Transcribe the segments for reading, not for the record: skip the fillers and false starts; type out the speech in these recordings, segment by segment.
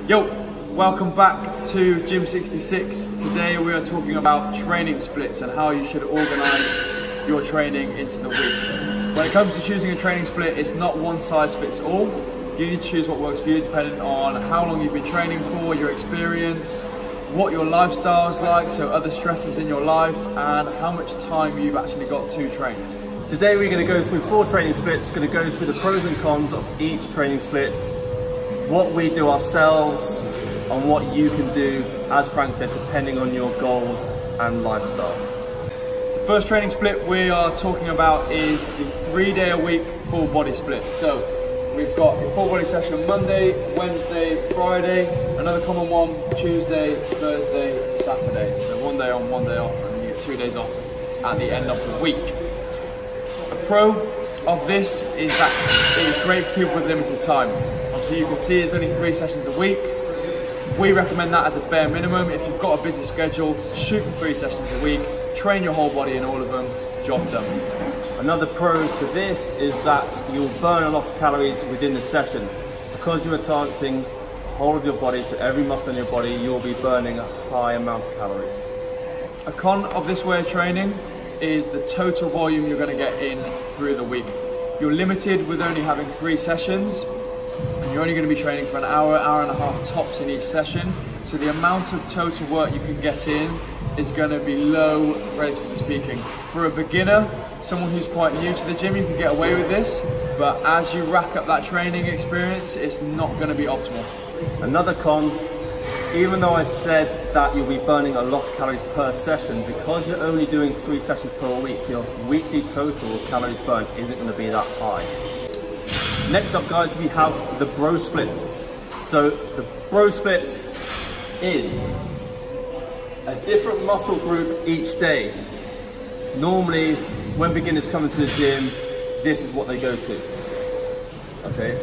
Yo, welcome back to Gym 66. Today we are talking about training splits and how you should organize your training into the week. When it comes to choosing a training split, it's not one size fits all. You need to choose what works for you depending on how long you've been training for, your experience, what your lifestyle is like, so other stresses in your life, and how much time you've actually got to train. Today we're going to go through 4 training splits, going to go through the pros and cons of each training split, what we do ourselves, and what you can do, as Frank said, depending on your goals and lifestyle. The first training split we are talking about is the 3-day-a-week full body split. So we've got a full body session Monday, Wednesday, Friday, another common one Tuesday, Thursday, Saturday. So 1 day on, 1 day off, and you get 2 days off at the end of the week. A pro of this is that it is great for people with limited time. Obviously you can see it's only 3 sessions a week. We recommend that as a bare minimum. If you've got a busy schedule, shoot for 3 sessions a week, train your whole body in all of them, job done. Another pro to this is that you'll burn a lot of calories within the session. Because you're targeting the whole of your body, so every muscle in your body, you'll be burning a high amount of calories. A con of this way of training is the total volume you're going to get in through the week. You're limited with only having 3 sessions, and you're only going to be training for an hour, hour and a half tops in each session. So the amount of total work you can get in is going to be low, relatively speaking. For a beginner, someone who's quite new to the gym, you can get away with this, but as you rack up that training experience, it's not going to be optimal. Another con, even though I said that you'll be burning a lot of calories per session, because you're only doing 3 sessions per week, your weekly total calories burned isn't going to be that high. Next up, guys, we have the bro split. So the bro split is a different muscle group each day. Normally, when beginners come into the gym, this is what they go to. Okay,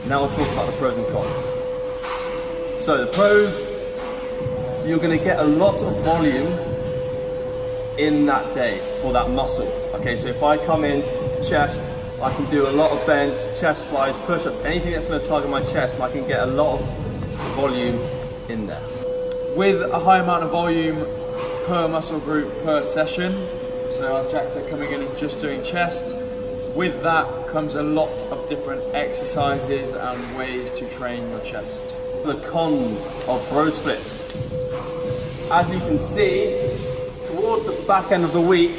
now we'll talk about the pros and cons. So the pros, you're going to get a lot of volume in that day for that muscle. Okay, so if I come in chest, I can do a lot of bench, chest flies, push-ups, anything that's going to target my chest, and I can get a lot of volume in there. With a high amount of volume per muscle group per session, so as Jack said, coming in and just doing chest, with that comes a lot of different exercises and ways to train your chest. The cons of bro split. As you can see, towards the back end of the week,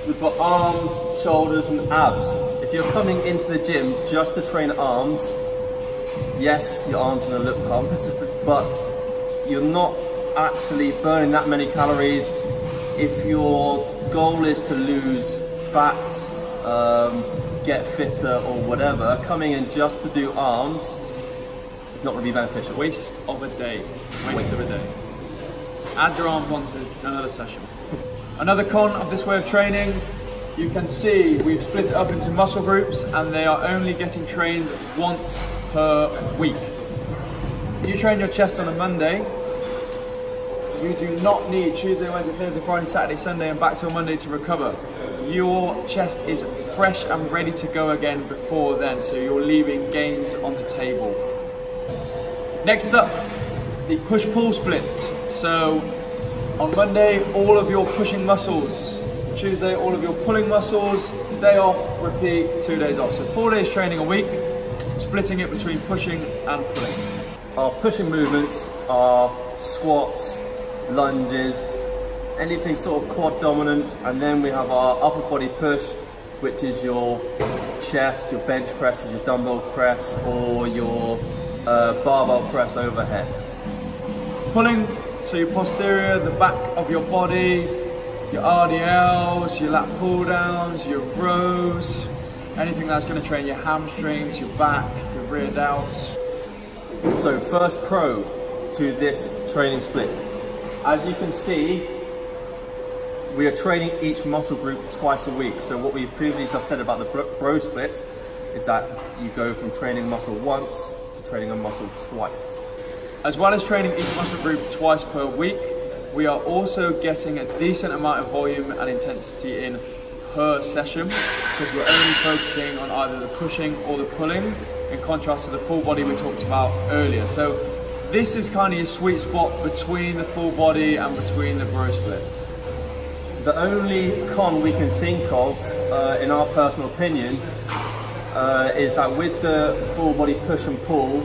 we've got arms, shoulders and abs. If you're coming into the gym just to train arms, yes, your arms are going to look pumped, but you're not actually burning that many calories. If your goal is to lose fat, get fitter or whatever, coming in just to do arms is not going to be beneficial. Waste of a day. Waste of a day. Add your arms onto another session. Another con of this way of training, you can see we've split it up into muscle groups and they are only getting trained once per week. If you train your chest on a Monday, you do not need Tuesday, Wednesday, Thursday, Friday, Saturday, Sunday and back till Monday to recover. Your chest is fresh and ready to go again before then, so you're leaving gains on the table. Next up, the push-pull split. So on Monday, all of your pushing muscles. Tuesday, all of your pulling muscles. Day off, repeat, 2 days off. So 4 days training a week, splitting it between pushing and pulling. Our pushing movements are squats, lunges, anything sort of quad dominant, and then we have our upper body push, which is your chest, your bench presses, your dumbbell press, or your barbell press overhead. Pulling, so your posterior, the back of your body, your RDLs, your lat pull downs, your rows, anything that's going to train your hamstrings, your back, your rear delts. So first pro to this training split. As you can see, we are training each muscle group twice a week. So what we previously just said about the bro split is that you go from training muscle once to training a muscle twice. As well as training each muscle group twice per week, we are also getting a decent amount of volume and intensity in per session, because we're only focusing on either the pushing or the pulling, in contrast to the full body we talked about earlier. So This is kind of your sweet spot between the full body and between the bro split. The only con we can think of, in our personal opinion, is that with the full body push and pull,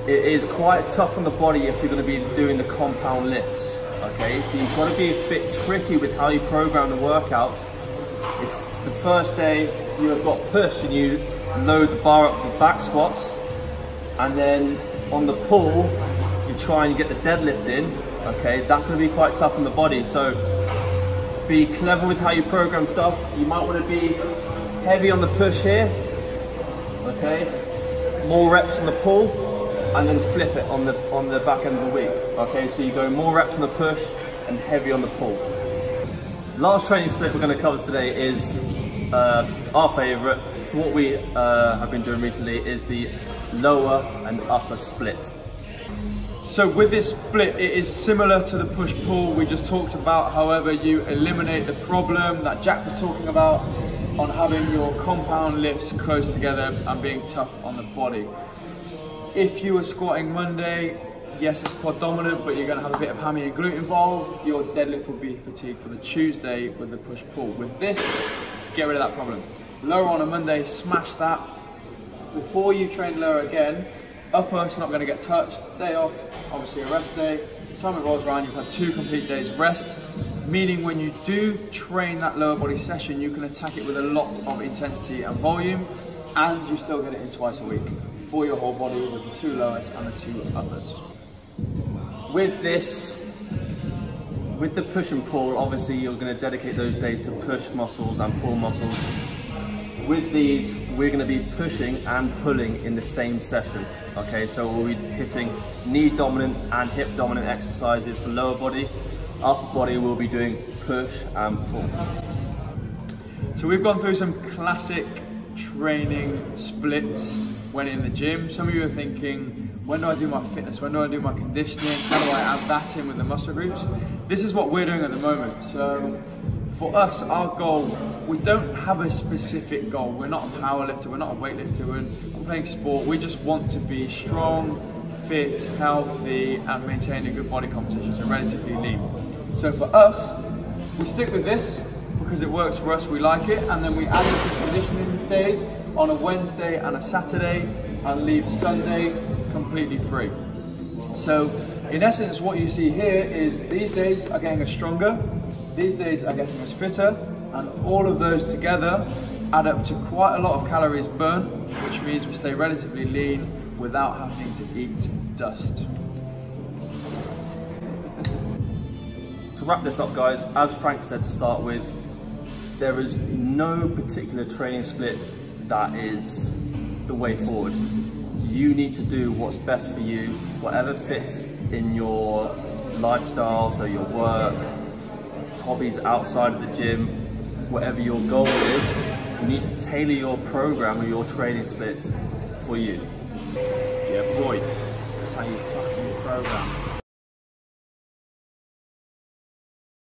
it is quite tough on the body if you're going to be doing the compound lifts. Okay, so you've got to be a bit tricky with how you program the workouts. If the first day you have got push and you load the bar up with back squats, and then on the pull you try and get the deadlift in, okay, that's going to be quite tough on the body. So be clever with how you program stuff. You might want to be heavy on the push here, okay, more reps on the pull, and then flip it on the back end of the week. Okay, so you go more reps on the push and heavy on the pull. Last training split we're going to cover today is our favourite. So what we have been doing recently is the lower and upper split. So with this split, it is similar to the push-pull we just talked about. However, you eliminate the problem that Jack was talking about on having your compound lifts close together and being tough on the body. If you were squatting Monday, yes, it's quad dominant, but you're going to have a bit of hammy and glute involved. Your deadlift will be fatigued for the Tuesday with the push-pull. With this, get rid of that problem. Lower on a Monday, smash that. Before you train lower again, upper is not going to get touched. Day off, obviously a rest day. Time it rolls around, you've had 2 complete days rest, meaning when you do train that lower body session, you can attack it with a lot of intensity and volume, and you still get it in twice a week for your whole body with the 2 lowers and the 2 uppers. With this, with the push and pull, obviously you're going to dedicate those days to push muscles and pull muscles. With these, we're going to be pushing and pulling in the same session. Okay, so we'll be hitting knee dominant and hip dominant exercises for lower body. Upper body we'll be doing push and pull. So we've gone through some classic training splits when in the gym. Some of you are thinking, when do I do my fitness? When do I do my conditioning? How do I add that in with the muscle groups? This is what we're doing at the moment. So for us, our goal, we don't have a specific goal. We're not a power lifter, we're not a weightlifter, we're not playing sport. We just want to be strong, fit, healthy, and maintain a good body composition, so relatively lean. So for us, we stick with this because it works for us, we like it, and then we add in some conditioning days on a Wednesday and a Saturday, and leave Sunday completely free. So in essence, what you see here is these days are getting us stronger, these days are getting us fitter, and all of those together add up to quite a lot of calories burned, which means we stay relatively lean without having to eat dust. To wrap this up, guys, as Frank said to start with, there is no particular training split that is the way forward. You need to do what's best for you, whatever fits in your lifestyle, so your work, hobbies outside of the gym, whatever your goal is, you need to tailor your program or your training splits for you. Yeah boy, that's how you fucking program.